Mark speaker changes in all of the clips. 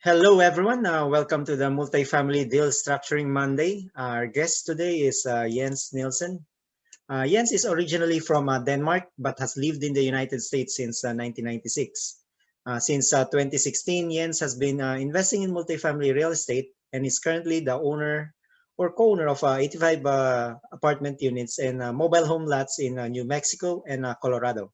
Speaker 1: Hello, everyone. Welcome to the Multifamily Deal Structuring Monday. Our guest today is Jens Nielsen. Jens is originally from Denmark but has lived in the United States since 1996. Since 2016, Jens has been investing in multifamily real estate and is currently the owner or co-owner of 85 apartment units and mobile home lots in New Mexico and Colorado.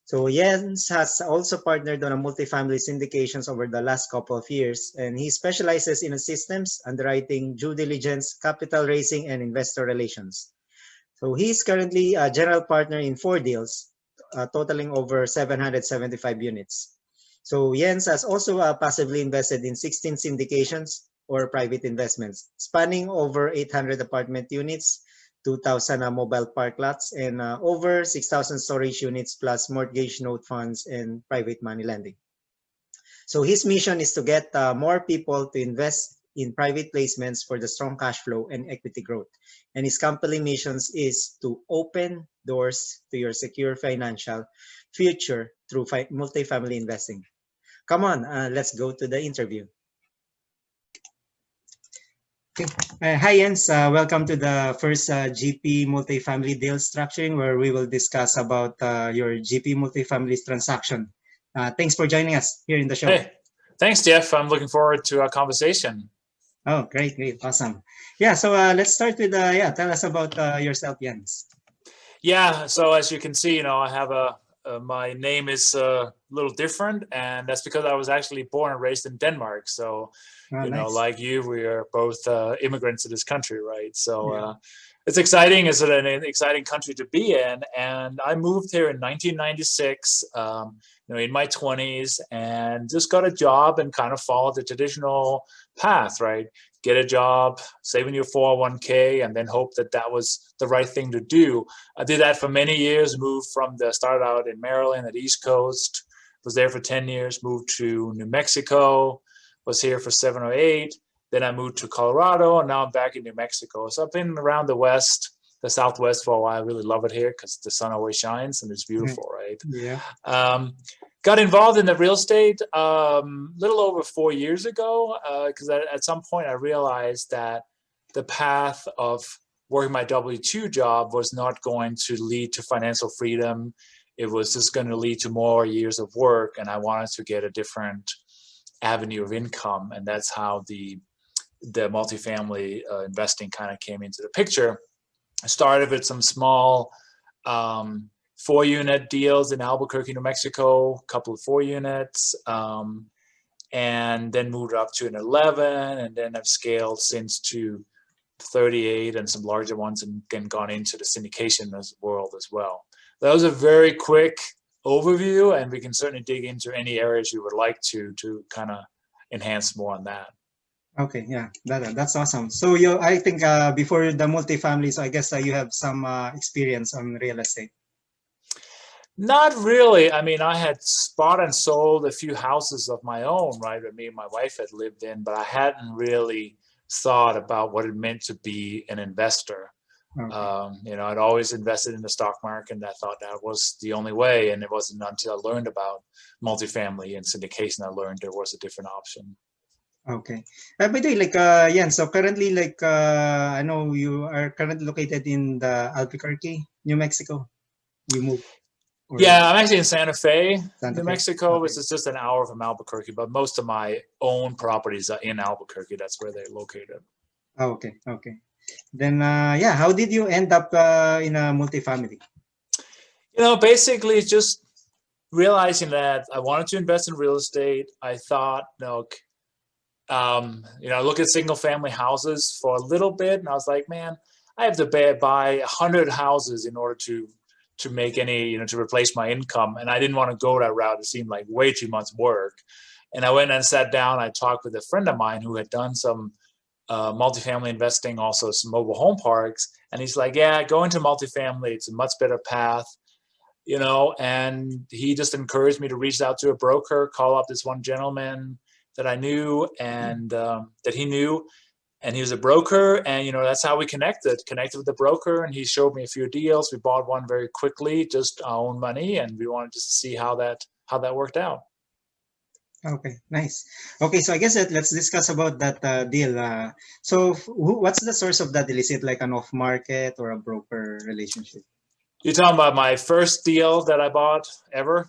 Speaker 1: So Jens has also partnered on a multifamily syndications over the last couple of years, and he specializes in systems, underwriting, due diligence, capital raising, and investor relations. So he is currently a general partner in 4 deals, totaling over 775 units. So Jens has also passively invested in 16 syndications or private investments, spanning over 800 apartment units, 2,000 mobile park lots, and over 6,000 storage units plus mortgage note funds and private money lending. So his mission is to get more people to invest in private placements for the strong cash flow and equity growth. And his company missions is to open doors to your secure financial future through multifamily investing. Come on, let's go to the interview. Okay. Hi, Jens. Welcome to the first GP multifamily deal structuring, where we will discuss about your GP multifamily transaction. Thanks for joining us here in the show.
Speaker 2: Hey, thanks, Jeff. I'm looking forward to our conversation.
Speaker 1: Oh, great, awesome. Yeah, so let's start with tell us about yourself, Jens.
Speaker 2: Yeah, so as you can see, I have my name is a little different, and that's because I was actually born and raised in Denmark. So,
Speaker 1: Nice.
Speaker 2: like you, we are both immigrants to this country, right? So it's exciting. It's an exciting country to be in. And I moved here in 1996, in my 20s, and just got a job and kind of followed the traditional path, right? Get a job, save in your 401k, and then hope that that was the right thing to do. I did that for many years, started out in Maryland at East Coast, was there for 10 years, moved to New Mexico, was here for 7 or 8. Then I moved to Colorado, and now I'm back in New Mexico. So I've been around the Southwest for a while. I really love it here because the sun always shines and it's beautiful, right?
Speaker 1: Yeah.
Speaker 2: Got involved in the real estate little over 4 years ago because at some point I realized that the path of working my W-2 job was not going to lead to financial freedom. It was just going to lead to more years of work, and I wanted to get a different avenue of income, and that's how the multifamily investing kind of came into the picture. I started with some small 4-unit deals in Albuquerque, New Mexico, a couple of 4 units, and then moved up to an 11, and then I've scaled since to 38 and some larger ones, and then gone into the syndication world as well. That was a very quick overview, and we can certainly dig into any areas you would like to kind of enhance more on that.
Speaker 1: Okay, yeah, that's awesome. So I think before the multifamily, so I guess you have some experience on real estate.
Speaker 2: Not really. I mean, I had bought and sold a few houses of my own, right, that me and my wife had lived in, but I hadn't really thought about what it meant to be an investor. Okay. I'd always invested in the stock market, and I thought that was the only way. And it wasn't until I learned about multifamily and syndication I learned there was a different option.
Speaker 1: Okay. By the way, so currently, I know you are currently located in the Albuquerque, New Mexico. You moved.
Speaker 2: Yeah, I'm actually in Santa Fe, New Mexico, which is just an hour from Albuquerque, but most of my own properties are in Albuquerque. That's where they're located.
Speaker 1: Oh, okay. Then, how did you end up in a multifamily?
Speaker 2: Basically just realizing that I wanted to invest in real estate. I thought, look at single family houses for a little bit, and I was like, man, I have to buy 100 houses in order to make any, to replace my income. And I didn't want to go that route. It seemed like way too much work. And I went and sat down. I talked with a friend of mine who had done some multifamily investing, also some mobile home parks. And he's like, yeah, go into multifamily. It's a much better path, and he just encouraged me to reach out to a broker, call up this one gentleman that I knew and that he knew. And he was a broker, and that's how we connected with the broker, and he showed me a few deals. We bought one very quickly, just our own money, and we wanted to see how that worked out.
Speaker 1: Okay, nice. Okay, so I guess let's discuss about that deal. So what's the source of that deal? Is it like an off-market or a broker relationship?
Speaker 2: You're talking about my first deal that I bought ever?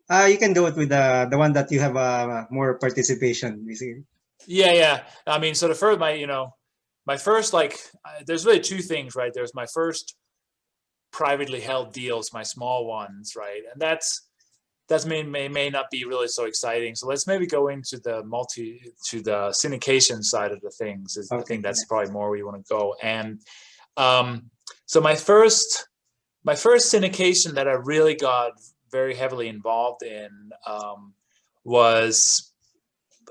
Speaker 1: You can go with the one that you have more participation, basically.
Speaker 2: Yeah, yeah. I mean, so the first, my first, like, there's really two things, right? There's my first privately held deals, my small ones, right? And that's may not be really so exciting. So let's maybe go into the syndication side of the things. I
Speaker 1: Okay.
Speaker 2: think that's probably more where you want to go. And um, so my first syndication that I really got very heavily involved in was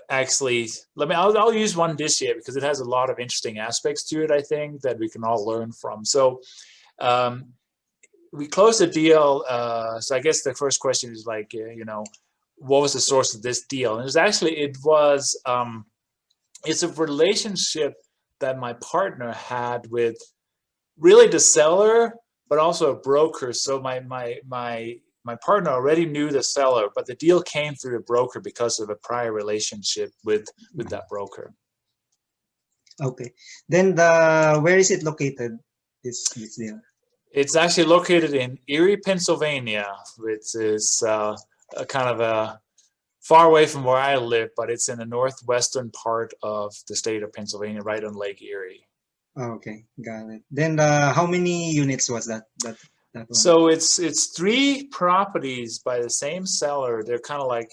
Speaker 2: actually, I'll use one this year because it has a lot of interesting aspects to it, I think, that we can all learn from. So um, we closed the deal. So I guess the first question is like, what was the source of this deal? And it's a relationship that my partner had with really the seller, but also a broker. So my partner already knew the seller, but the deal came through a broker because of a prior relationship with that broker.
Speaker 1: Okay. Then where is it located? This deal.
Speaker 2: It's actually located in Erie, Pennsylvania, which is a kind of a far away from where I live, but it's in the northwestern part of the state of Pennsylvania, right on Lake Erie.
Speaker 1: Okay, got it. Then how many units was that one?
Speaker 2: So it's three properties by the same seller. They're kind of like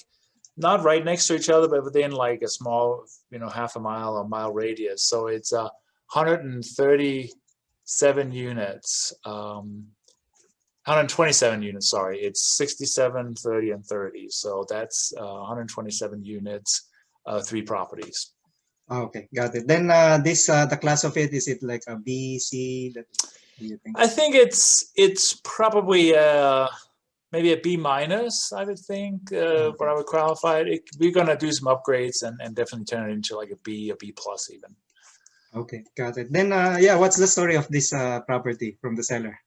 Speaker 2: not right next to each other, but within like a small, half a mile or mile radius. So it's 137 units, 127 units. Sorry, it's 67, 30, and 30. So that's 127 units, three properties.
Speaker 1: Okay, got it. Then the class of it, is it like a B, C? That do you think?
Speaker 2: I think it's probably maybe a B minus. I would think what I would qualify it. We're gonna do some upgrades and definitely turn it into like a B plus even.
Speaker 1: Okay, got it. Then yeah, what's the story of this property from the seller?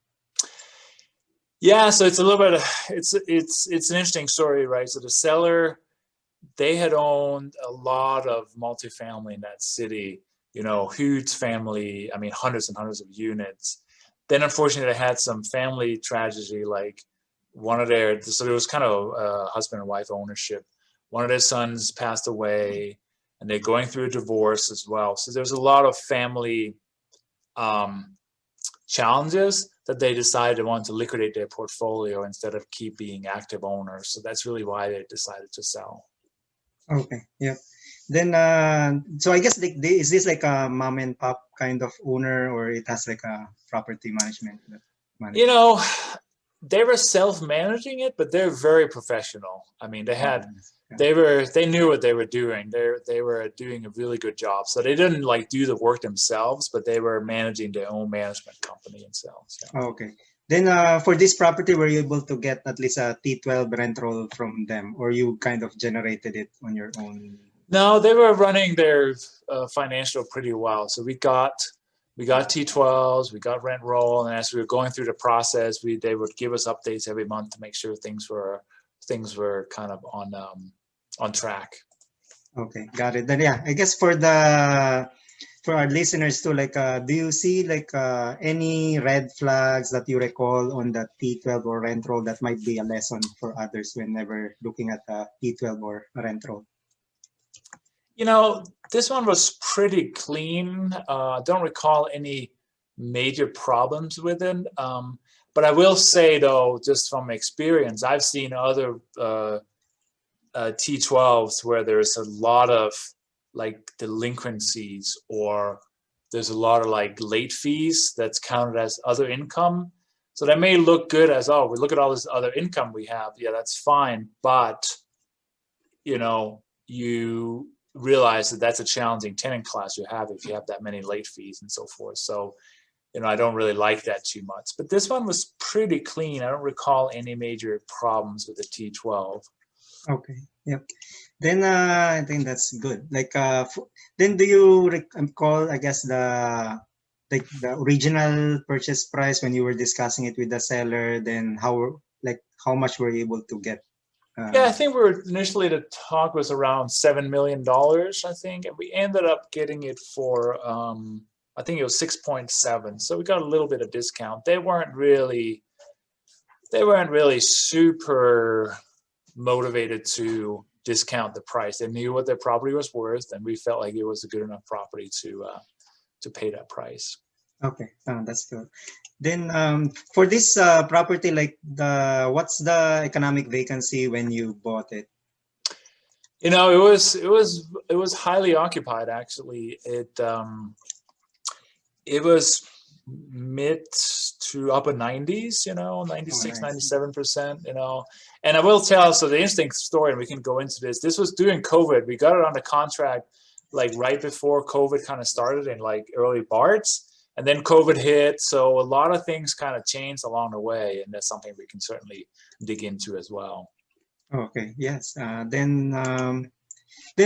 Speaker 2: Yeah, so it's a little bit. It's an interesting story, right? So the seller, they had owned a lot of multifamily in that city. Huge family. I mean, hundreds and hundreds of units. Then, unfortunately, they had some family tragedy, like so it was kind of husband and wife ownership. One of their sons passed away, and they're going through a divorce as well. So there's a lot of family challenges that they decided they wanted to liquidate their portfolio instead of keep being active owners. So that's really why they decided to sell.
Speaker 1: Okay, yeah. Then so I guess is this like a mom and pop kind of owner, or it has like a property management?
Speaker 2: They were self-managing it, but they're very professional. I mean,
Speaker 1: Yeah.
Speaker 2: they knew what they were doing. They were doing a really good job. So they didn't like do the work themselves, but they were managing their own management company themselves. Yeah.
Speaker 1: Okay. Then for this property, were you able to get at least a T12 rent roll from them, or you kind of generated it on your own?
Speaker 2: No, they were running their financial pretty well. So we got T12s, we got rent roll, and as we were going through the process, they would give us updates every month to make sure things were kind of on track.
Speaker 1: Okay, got it. Then yeah, I guess for our listeners too, like, do you see like any red flags that you recall on the T12 or rent roll that might be a lesson for others whenever looking at the T12 or rent roll?
Speaker 2: This one was pretty clean. Don't recall any major problems with it. But I will say, though, just from experience, I've seen other T12s where there's a lot of like delinquencies, or there's a lot of like late fees that's counted as other income. So that may look good as, oh, we look at all this other income we have. Yeah, that's fine. But, you realize that that's a challenging tenant class you have if you have that many late fees and so forth. So, I don't really like that too much. But this one was pretty clean. I don't recall any major problems with the T12.
Speaker 1: Okay. Yep. Then I think that's good. Like, then do you recall, I guess, the original purchase price when you were discussing it with the seller? Then how much were you able to get?
Speaker 2: Yeah, I think initially the talk was around $7 million, I think, and we ended up getting it for I think it was 6.7. So we got a little bit of discount. They weren't really super motivated to discount the price. They knew what their property was worth, and we felt like it was a good enough property to pay that price.
Speaker 1: Okay, that's good. Then for this property, like what's the economic vacancy when you bought it?
Speaker 2: You know, it was highly occupied actually. It was mid to upper 90s, you know, 96,
Speaker 1: nice.
Speaker 2: 97%, you know. And I will tell, so the interesting story, and we can go into this was during COVID. We got it under contract like right before COVID kind of started in like early March. And then COVID hit, so a lot of things kind of changed along the way, and that's something we can certainly dig into as well.
Speaker 1: Okay, yes. Then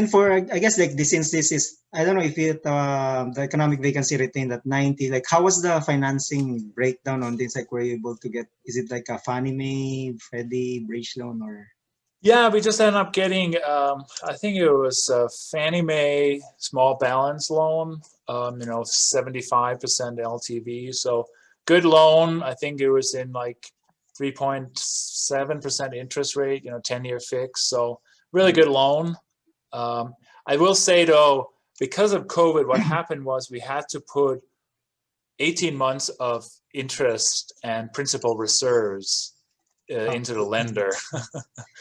Speaker 1: for I guess like this, since this is, I don't know if it the economic vacancy retained at 90. Like how was the financing breakdown on this? Like were you able to get? Is it like a Fannie Mae, Freddie, bridge loan, or?
Speaker 2: Yeah, we just ended up getting, I think it was a Fannie Mae small balance loan, you know, 75% LTV. So good loan. I think it was in like 3.7% interest rate, you know, 10-year fix. So really good loan. I will say though, because of COVID, what happened was we had to put 18 months of interest and principal reserves into the lender.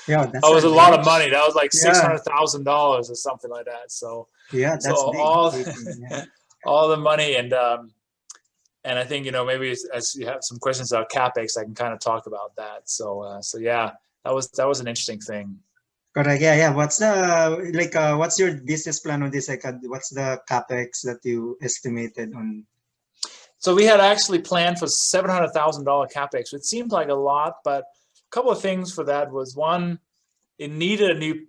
Speaker 1: Yeah,
Speaker 2: that
Speaker 1: that's
Speaker 2: was a lot of money. That was like
Speaker 1: yeah.
Speaker 2: $600,000 or something like that. So
Speaker 1: Yeah,
Speaker 2: so
Speaker 1: that's big. Yeah.
Speaker 2: all the money, and I think, you know, maybe as you have some questions about CapEx, I can kind of talk about that. So yeah, that was an interesting thing.
Speaker 1: Correct. Yeah, yeah. What's the like? What's your business plan on this? Like, what's the capex that you estimated on?
Speaker 2: So we had actually planned for $700,000 CapEx, which seemed like a lot, but a couple of things for that was, one, it needed a new,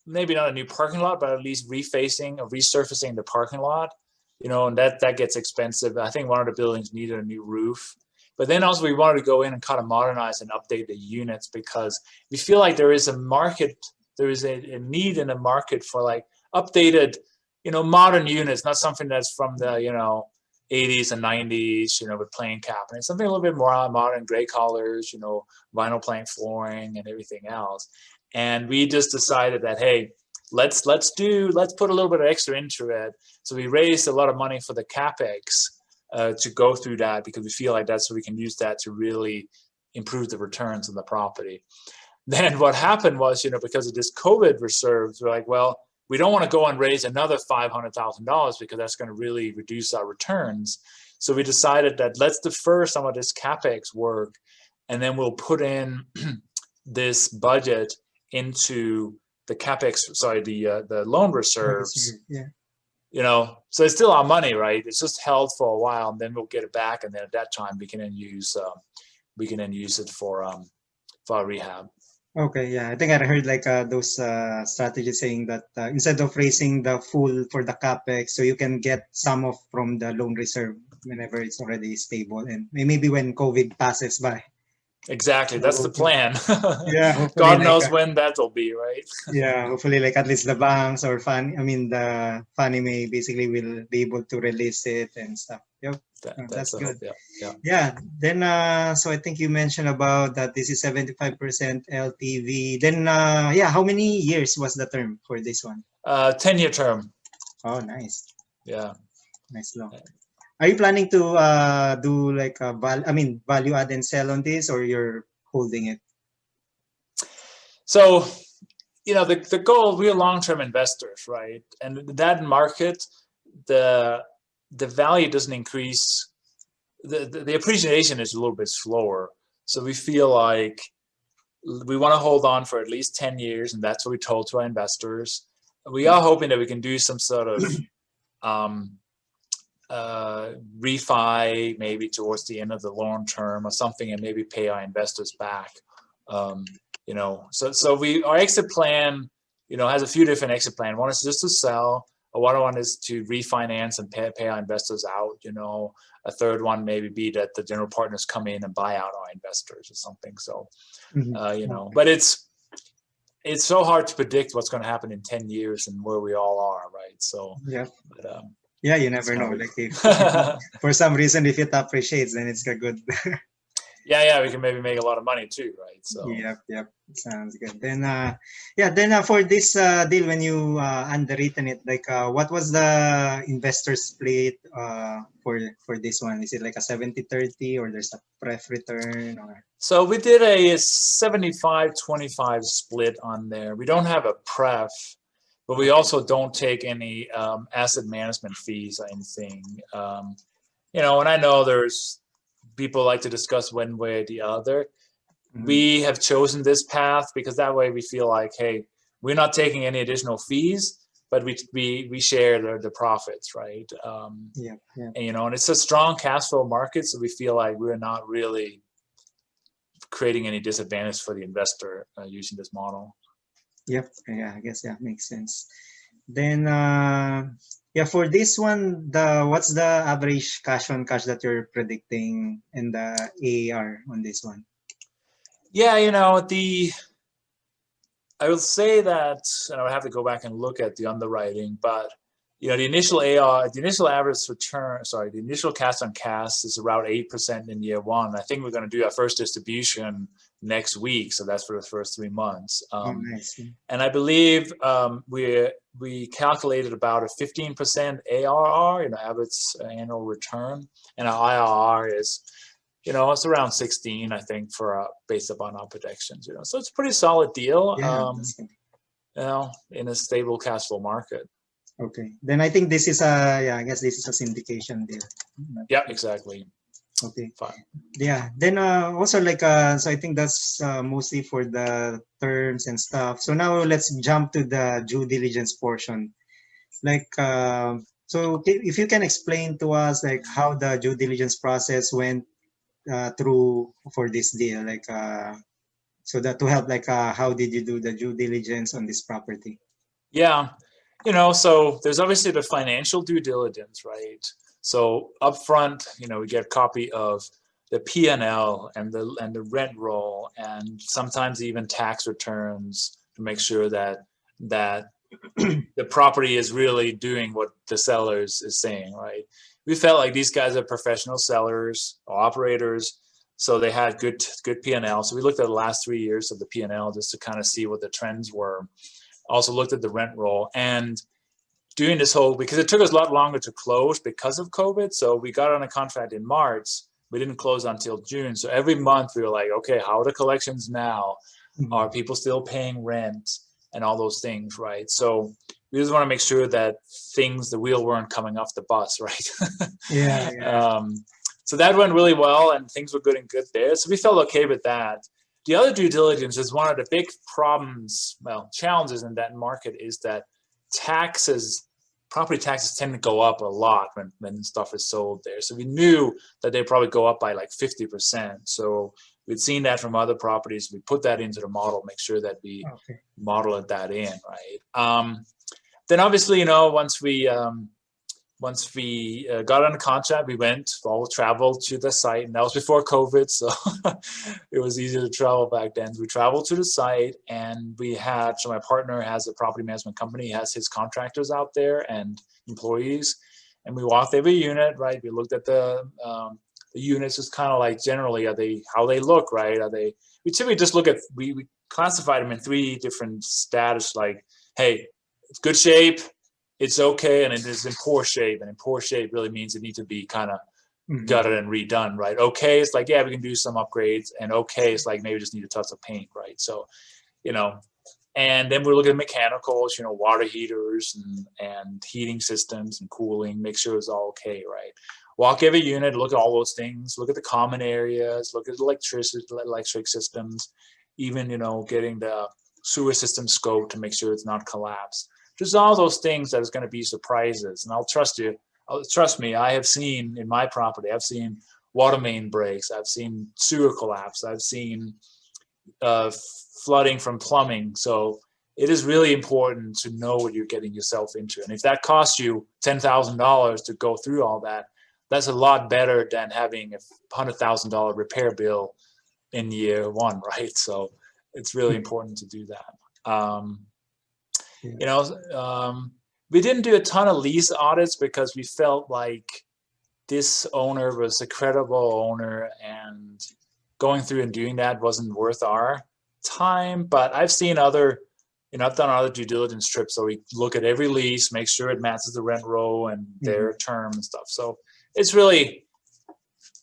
Speaker 2: maybe not a new parking lot, but at least refacing or resurfacing the parking lot, you know, and that gets expensive. I think one of the buildings needed a new roof. But then also we wanted to go in and kind of modernize and update the units, because we feel like there is a market, there is a need in the market for like updated, you know, modern units, not something that's from the, you know, 80s and 90s, you know, with plain cabinets, something a little bit more modern, gray colors, you know, vinyl plank flooring and everything else. And we just decided that, hey, let's put a little bit of extra into it. So we raised a lot of money for the CapEx to go through that, because we feel like that's so we can use that to really improve the returns on the property. Then what happened was, you know, because of this COVID reserves, we're like, well, we don't want to go and raise another $500,000 because that's going to really reduce our returns. So we decided that let's defer some of this CapEx work, and then we'll put in this budget into the CapEx, sorry, the loan reserves.
Speaker 1: Yeah.
Speaker 2: You know, so it's still our money, right? It's just held for a while, and then we'll get it back, and then at that time we can then use it for our rehab.
Speaker 1: Okay, yeah, I think I heard like those strategies saying that instead of raising the full for the capex, so you can get some of from the loan reserve whenever it's already stable, and maybe when COVID passes by.
Speaker 2: Exactly, that's the plan.
Speaker 1: Yeah, hopefully,
Speaker 2: God
Speaker 1: like,
Speaker 2: knows when that'll be, right?
Speaker 1: yeah, hopefully, like at least the banks or the Fannie Mae basically will be able to release it and stuff. Yep,
Speaker 2: That's
Speaker 1: that's
Speaker 2: the
Speaker 1: good.
Speaker 2: hope. Yeah.
Speaker 1: Yeah. Then, so I think you mentioned about that this is 75% LTV. Then, yeah, how many years was the term for this one?
Speaker 2: 10-year term.
Speaker 1: Oh, nice.
Speaker 2: Yeah.
Speaker 1: Nice long. Are you planning to do like a value add and sell on this, or you're holding it?
Speaker 2: So, you know, the goal, we're long-term investors, right? And that market, the value doesn't increase. The appreciation is a little bit slower. So we feel like we want to hold on for at least 10 years, and that's what we told to our investors. We are hoping that we can do some sort of refi maybe towards the end of the long term or something, and maybe pay our investors back. You know, so our exit plan, you know, has a few different exit plans. One is just to sell. One is to refinance and pay our investors out. You know, a third one maybe be that the general partners come in and buy out our investors or something. So, you know, but it's it's so hard to predict what's going to happen in 10 years and where we all are, right? So,
Speaker 1: Yeah.
Speaker 2: but,
Speaker 1: Yeah, you
Speaker 2: that's
Speaker 1: never
Speaker 2: how
Speaker 1: know.
Speaker 2: we.
Speaker 1: Like if for some reason if it appreciates, then it's a good.
Speaker 2: Yeah, we can maybe make a lot of money too, right? So.
Speaker 1: Yep. Sounds good. Then, for this deal, when you underwritten it, like, what was the investor split for this one? Is it like a 70-30 or there's a pref return or?
Speaker 2: So we did a 75-25 split on there. We don't have a pref, but we also don't take any asset management fees or anything. And I know there's people like to discuss one way or the other. We have chosen this path because that way we feel like, hey, we're not taking any additional fees, but we share the profits, right?
Speaker 1: Yeah.
Speaker 2: And it's a strong cash flow market, so we feel like we're not really creating any disadvantage for the investor using this model.
Speaker 1: Yep. Yeah, I guess makes sense. Then, for this one, what's the average cash on cash that you're predicting and the AAR on this one?
Speaker 2: Yeah, I will say that, and I would have to go back and look at the underwriting, but the initial average return, the initial cash on cash is around 8% in year one. I think we're going to do our first distribution next week, so that's for the first 3 months.
Speaker 1: Nice.
Speaker 2: And I believe we calculated about a 15% ARR, average annual return, and our IRR is, it's around 16, I think, for based upon our predictions. So it's a pretty solid deal. In a stable cash flow market.
Speaker 1: Okay. Then I think this is I guess this is a syndication deal.
Speaker 2: Yeah, exactly.
Speaker 1: Okay.
Speaker 2: Fine.
Speaker 1: Yeah. Then also like so I think that's mostly for the terms and stuff. So now let's jump to the due diligence portion. Like so if you can explain to us like how the due diligence process went through for this deal, like so that to help like how did you do the due diligence on this property?
Speaker 2: Yeah. So there's obviously the financial due diligence, right? So upfront, we get a copy of the P&L and the rent roll, and sometimes even tax returns to make sure that the property is really doing what the sellers is saying, right? We felt like these guys are professional sellers or operators, so they had good P&L. So we looked at the last 3 years of the P&L just to kind of see what the trends were. Also looked at the rent roll, and doing this whole, because it took us a lot longer to close because of COVID. So we got on a contract in March. We didn't close until June. So every month we were like, okay, how are the collections now? Are people still paying rent and all those things, right? So we just want to make sure that the wheel weren't coming off the bus, right?
Speaker 1: Yeah.
Speaker 2: So that went really well, and things were good there. So we felt okay with that. The other due diligence is one of the big challenges in that market is that property taxes tend to go up a lot when stuff is sold there. So we knew that they'd probably go up by like 50%. So we'd seen that from other properties. We put that into the model, make sure that we model that in, right? Then obviously, once we got on the contract, we all traveled to the site, and that was before COVID, so it was easy to travel back then. We traveled to the site, and so my partner has a property management company, he has his contractors out there and employees, and we walked every unit, right? We looked at the units, just kind of like generally, how they look, right? We typically just we classified them in 3 different status, like, hey, it's good shape, it's okay, and it is in poor shape. And in poor shape really means it needs to be kind of gutted and redone, right? Okay, it's like, yeah, we can do some upgrades. And okay, it's like maybe just need a touch of paint, right? So, and then we're looking at mechanicals, water heaters and heating systems and cooling, make sure it's all okay, right? Walk every unit, look at all those things, look at the common areas, look at the electric systems, even, getting the sewer system scoped to make sure it's not collapsed. Just all those things that is going to be surprises. And trust me, I have seen in my property, I've seen water main breaks, I've seen sewer collapse, I've seen flooding from plumbing. So it is really important to know what you're getting yourself into. And if that costs you $10,000 to go through all that, that's a lot better than having a $100,000 repair bill in year one, right? So it's really important to do that. Um,
Speaker 1: Yeah.
Speaker 2: you know, we didn't do a ton of lease audits because we felt like this owner was a credible owner, and going through and doing that wasn't worth our time. But I've seen other, I've done other due diligence trips, so we look at every lease, make sure it matches the rent roll and their term and stuff. So it's really,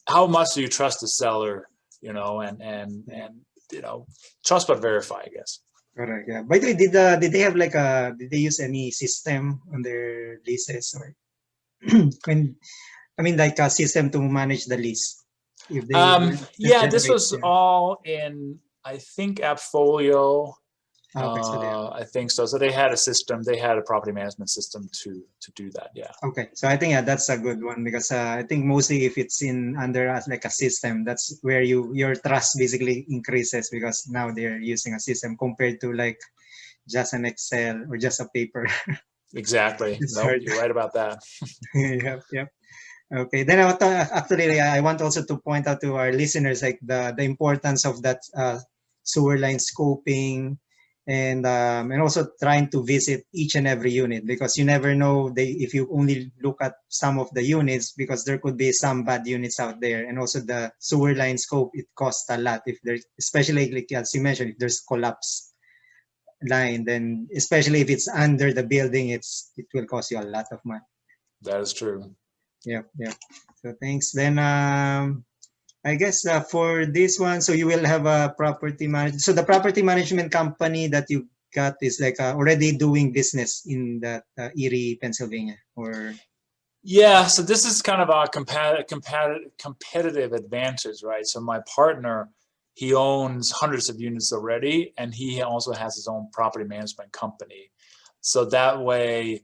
Speaker 2: how much do you trust the seller, and trust but verify, I guess.
Speaker 1: Correct. Yeah. By the way, did they have did they use any system on their leases, or when I mean like a system to manage the lease? If they just
Speaker 2: Yeah, this
Speaker 1: generate,
Speaker 2: was all in, I think, Appfolio.
Speaker 1: okay, so they
Speaker 2: I think so. So they had a system. They had a property management system to do that. Yeah.
Speaker 1: okay. So I think that's a good one, because I think mostly if it's in under like a system, that's where your trust basically increases, because now they're using a system compared to like just an Excel or just a paper.
Speaker 2: Exactly.
Speaker 1: It's
Speaker 2: Nope,
Speaker 1: hard.
Speaker 2: you're right about that.
Speaker 1: Yep, yep. Okay. Then actually, I want also to point out to our listeners like the importance of that sewer line scoping, and also trying to visit each and every unit, because you never know if you only look at some of the units, because there could be some bad units out there. And also the sewer line scope, it costs a lot if there's, especially like as you mentioned, if there's collapse line, then especially if it's under the building, it will cost you a lot of money.
Speaker 2: That is true.
Speaker 1: Yep, yep. So thanks. Then I guess for this one, so you will have a property management. So the property management company that you got is like already doing business in that Erie, Pennsylvania, or?
Speaker 2: Yeah. So this is kind of our competitive advantage, right? So my partner, he owns hundreds of units already, and he also has his own property management company. So that way,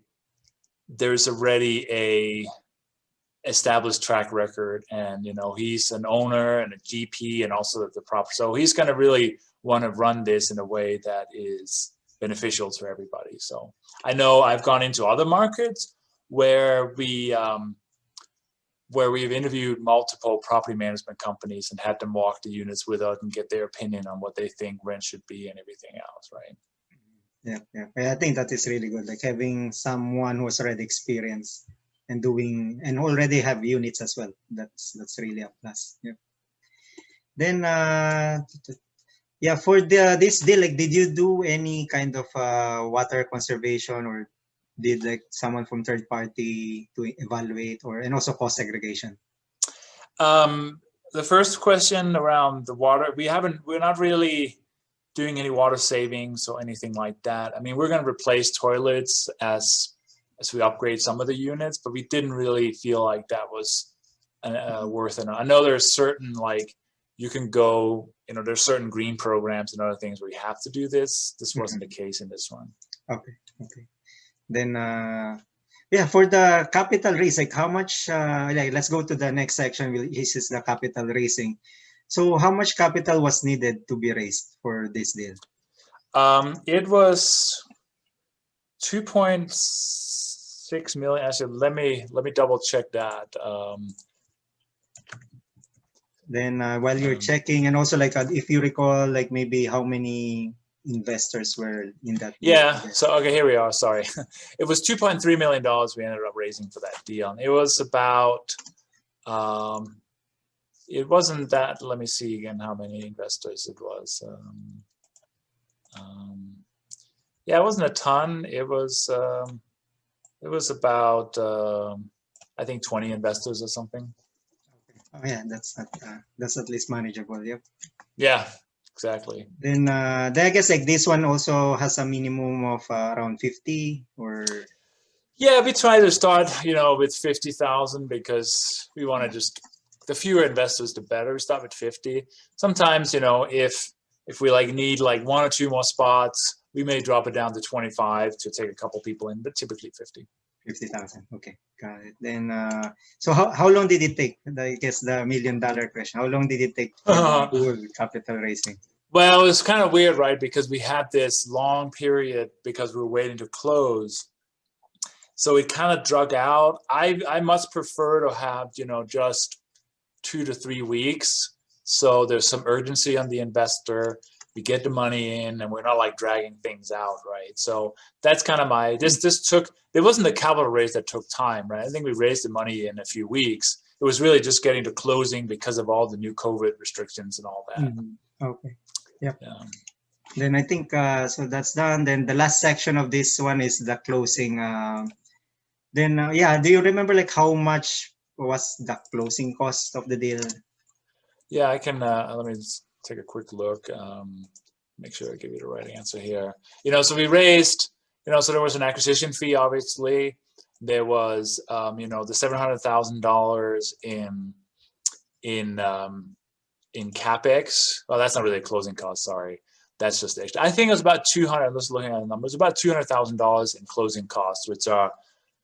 Speaker 2: there's already a established track record, and he's an owner and a GP and also the property. So he's going to really want to run this in a way that is beneficial to everybody. So I know I've gone into other markets where we've interviewed multiple property management companies and had them walk the units with us and get their opinion on what they think rent should be and everything else, right?
Speaker 1: Yeah, yeah. I think that is really good, like having someone who's already experienced and doing and already have units as well. That's really a plus. Yeah. Then yeah, for this deal, like, did you do any kind of water conservation, or did like someone from third party to evaluate, and also cost segregation?
Speaker 2: The first question around the water, we're not really doing any water savings or anything like that. I mean, we're going to replace toilets as we upgrade some of the units, but we didn't really feel like that was worth it. I know there's certain, like, you can go, there's certain green programs and other things where you have to do this. This wasn't the case in this one.
Speaker 1: Okay. Then yeah, for the capital raise, like how much, let's go to the next section, which is the capital raising. So how much capital was needed to be raised for this deal?
Speaker 2: It was 2.6 million. Actually, let me double check that.
Speaker 1: Then while you're checking, and also like if you recall, like maybe how many investors were in that deal?
Speaker 2: Yeah. So okay, here we are. Sorry, it was $2.3 million we ended up raising for that deal. It was about. It wasn't that. Let me see again how many investors it was. Yeah, it wasn't a ton. It was about I think 20 investors or something.
Speaker 1: Oh yeah, that's at least manageable. Yep.
Speaker 2: Yeah, exactly.
Speaker 1: Then I guess like this one also has a minimum of around 50, or?
Speaker 2: Yeah, we try to start with 50,000 because we want to just, the fewer investors the better. We start with 50. Sometimes if we need one or two more spots, we may drop it down to 25 to take a couple people in, but typically 50.
Speaker 1: 50,000. Okay, got it. Then so how long did it take? I guess the $1 million question. How long did it take for the capital raising?
Speaker 2: Well, it's kind of weird, right? Because we had this long period because we were waiting to close. So it kind of drug out. I much prefer to have, just 2 to 3 weeks. So there's some urgency on the investor. we get the money in, and we're not like dragging things out, right? So that's kind of my this took. It wasn't the capital raise that took time, right? I think we raised the money in a few weeks. It was really just getting to closing because of all the new COVID restrictions and all that.
Speaker 1: Okay. Yep.
Speaker 2: Yeah.
Speaker 1: Then I think so that's done. Then the last section of this one is the closing. Then yeah, do you remember like how much was the closing cost of the deal?
Speaker 2: Yeah, I can. Let me just take a quick look. Make sure I give you the right answer here. So we raised. So there was an acquisition fee, obviously. There was, the $700,000 in CapEx. Well, that's not really a closing cost. Sorry, that's just extra. I think it was about 200. I'm just looking at the numbers. About $200,000 in closing costs, which are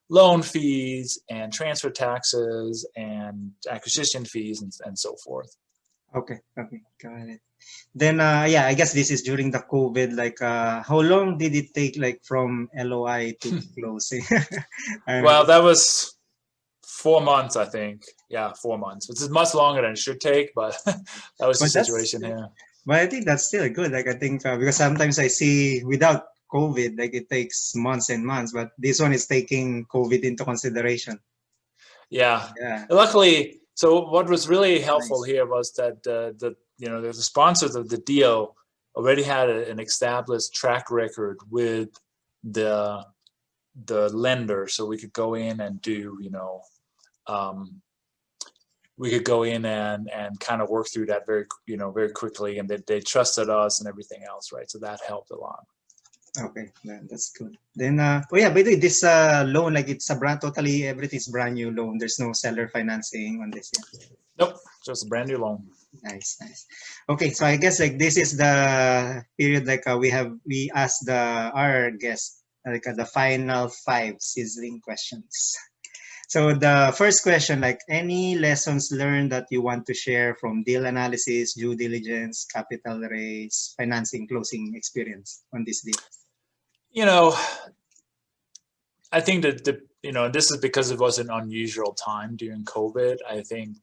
Speaker 2: loan fees and transfer taxes and acquisition fees and so forth.
Speaker 1: Okay, got it. Then yeah, I guess this is during the COVID. Like, how long did it take, like from LOI to closing?
Speaker 2: Well, that was 4 months, I think. Yeah, 4 months. Which is much longer than it should take, but that was the situation here.
Speaker 1: But I think that's still good. Like I think because sometimes I see without COVID, like it takes months and months, but this one is taking COVID into consideration.
Speaker 2: Yeah. Luckily, so what was really helpful here was that the sponsors of the deal already had an established track record with the lender, so we could go in and do we could go in and kind of work through that very quickly, and they trusted us and everything else, right? So that helped a lot.
Speaker 1: Okay, that's good. Then oh yeah, by the way, this loan, like it's a totally everything's brand new loan. There's no seller financing on this yet.
Speaker 2: Nope, just a brand new loan.
Speaker 1: Nice. Okay, so I guess like this is the period like we asked our guest like the final 5 sizzling questions. So the first question, like any lessons learned that you want to share from deal analysis, due diligence, capital raise, financing, closing experience on this deal?
Speaker 2: I think that this is because it was an unusual time during COVID. I think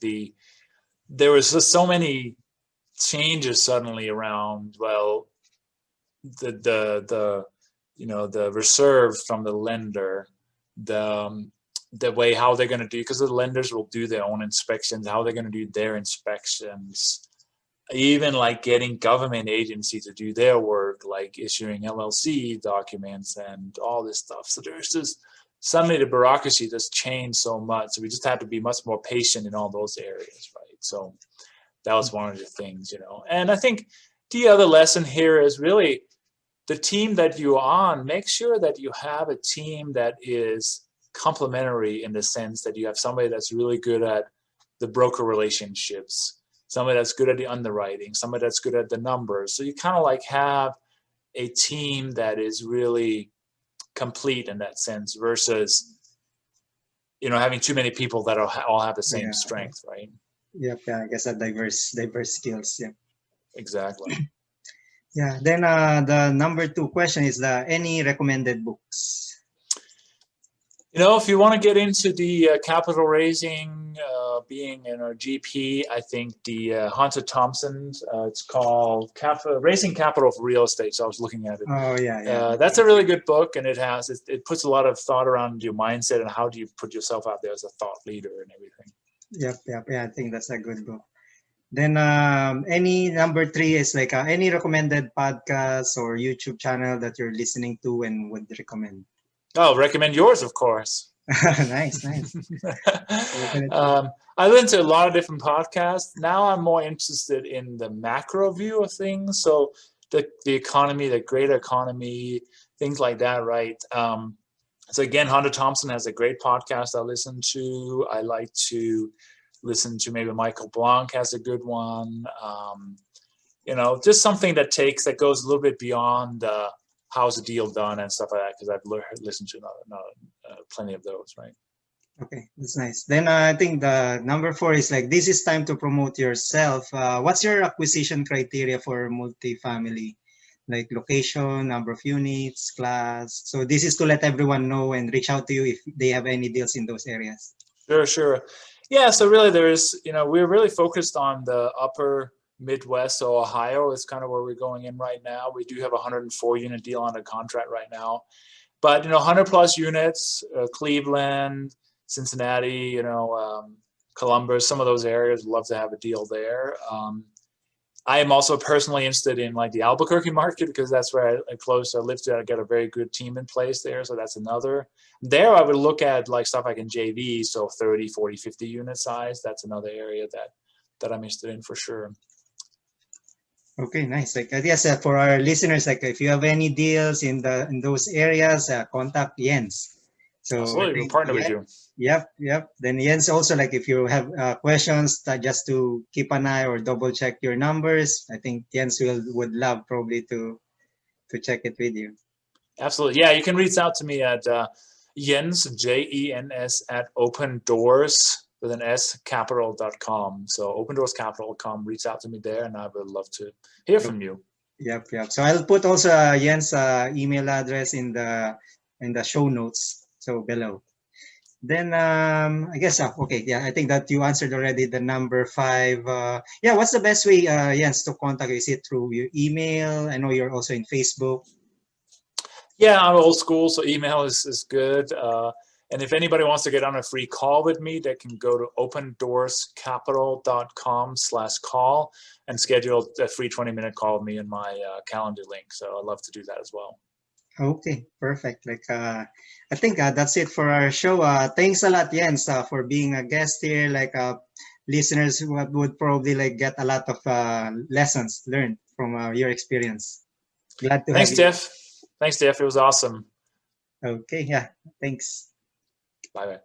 Speaker 2: there was just so many changes suddenly around. Well, the reserve from the lender, the way how they're going to do, because the lenders will do their own inspections, how they're going to do their inspections, even like getting government agencies to do their work, like issuing LLC documents and all this stuff. So there's just suddenly the bureaucracy just changed so much. So we just had to be much more patient in all those areas, right? So that was one of the things, And I think the other lesson here is really the team that you're on. Make sure that you have a team that is complementary in the sense that you have somebody that's really good at the broker relationships, somebody that's good at the underwriting, somebody that's good at the numbers. So you kind of like have a team that is really complete in that sense versus, having too many people that all have the same strength, right?
Speaker 1: Yep, yeah, I guess that diverse skills, yeah.
Speaker 2: Exactly.
Speaker 1: Yeah, then the number 2 question is any recommended books?
Speaker 2: If you want to get into the capital raising, being in a GP, I think the Hunter Thompson's, it's called Raising Capital for Real Estate. So I was looking at it.
Speaker 1: Oh, yeah.
Speaker 2: That's a really good book, and it puts a lot of thought around your mindset and how do you put yourself out there as a thought leader and everything.
Speaker 1: Yep. Yeah, I think that's a good book. Then any number 3 is like any recommended podcast or YouTube channel that you're listening to and would recommend?
Speaker 2: Oh, recommend yours, of course.
Speaker 1: Nice.
Speaker 2: I listen to a lot of different podcasts. Now I'm more interested in the macro view of things. So the economy, the greater economy, things like that, right? So again, Hunter Thompson has a great podcast I listen to. I like to listen to maybe Michael Blanc has a good one. Just something that goes a little bit beyond how's the deal done and stuff like that, because I've listened to plenty of those, right?
Speaker 1: Okay, that's nice. Then I think the number 4 is like, this is time to promote yourself. What's your acquisition criteria for multifamily? Like location, number of units, class. So this is to let everyone know and reach out to you if they have any deals in those areas.
Speaker 2: Sure. Yeah, so really we're really focused on the upper Midwest, so Ohio is kind of where we're going in right now. We do have a 104 unit deal under contract right now, but 100 plus units, Cleveland, Cincinnati, Columbus, some of those areas, love to have a deal there. I am also personally interested in like the Albuquerque market because that's where I live to. I got a very good team in place there. So that's another. There I would look at like stuff like in JV, so 30, 40, 50 unit size. That's another area that I'm interested in for sure.
Speaker 1: Okay, nice. Like I guess for our listeners, like if you have any deals in those areas, contact Jens. So I
Speaker 2: Absolutely, we'll
Speaker 1: think
Speaker 2: partner with you.
Speaker 1: Yep. Then Jens also, like if you have questions, just to keep an eye or double check your numbers. I think Jens would love probably to check it with you.
Speaker 2: Absolutely, yeah. You can reach out to me at Jens JENS at Open Doors with an S capital.com. So opendoorscapital.com. Reach out to me there, and I would love to hear from you.
Speaker 1: Yep. So I'll put also Jens' email address in the show notes, so below. Then I guess okay, yeah, I think that you answered already the number 5. Yeah, what's the best way, Jens, to contact you? Is it through your email? I know you're also in Facebook.
Speaker 2: Yeah, I'm old school, so email is good. And if anybody wants to get on a free call with me, they can go to opendoorscapital.com/call and schedule a free 20-minute call with me in my calendar link. So I'd love to do that as well.
Speaker 1: Okay, perfect. Like I think that's it for our show. Thanks a lot, Jens, for being a guest here. Like listeners would probably like get a lot of lessons learned from your experience. Glad to have
Speaker 2: Thanks,
Speaker 1: you.
Speaker 2: Tiff. Thanks, Tiff. It was awesome.
Speaker 1: Okay, yeah, thanks.
Speaker 2: Bye-bye.